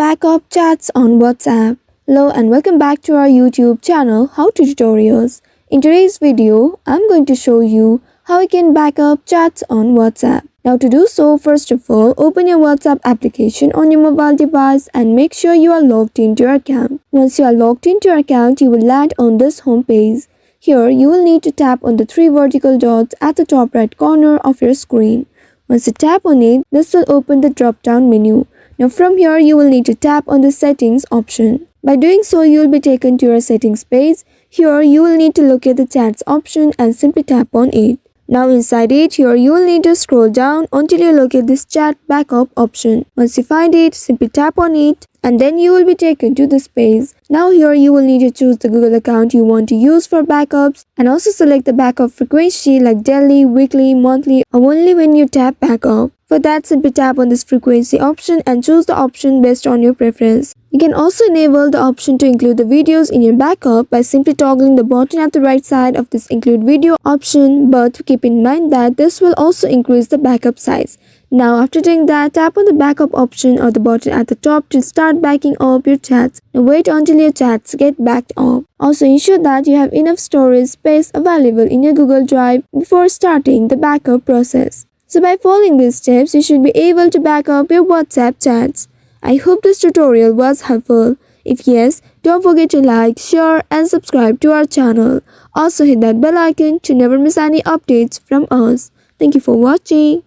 backup chats on WhatsApp. Hello and welcome back to our YouTube channel How to Tutorials. In today's video, I'm going to show you how you can backup chats on WhatsApp. Now to do so, first of all, open your WhatsApp application on your mobile device and make sure you are logged into your account. Once you are logged into your account, you will land on this home page. Here, you will need to tap on the three vertical dots at the top right corner of your screen. Once you tap on it, this will open the drop-down menu. Now from here, you will need to tap on the settings option. By doing so, you will be taken to your settings page. Here, you will need to locate the chats option and simply tap on it. Now inside it, here you will need to scroll down until you locate this chat backup option. Once you find it, simply tap on it and then you will be taken to this page. Now here you will need to choose the Google account you want to use for backups and also select the backup frequency like daily, weekly, monthly or only when you tap backup. For that, simply tap on this frequency option and choose the option based on your preference. You can also enable the option to include the videos in your backup by simply toggling the button at the right side of this include video option, but keep in mind that this will also increase the backup size. Now after doing that, tap on the backup option or the button at the top to start backing up your chats. Now wait until your chats get backed up. Also ensure that you have enough storage space available in your Google Drive before starting the backup process. So by following these steps, you should be able to back up your WhatsApp chats. I hope this tutorial was helpful. If yes, don't forget to like, share and subscribe to our channel. Also hit that bell icon to never miss any updates from us. Thank you for watching.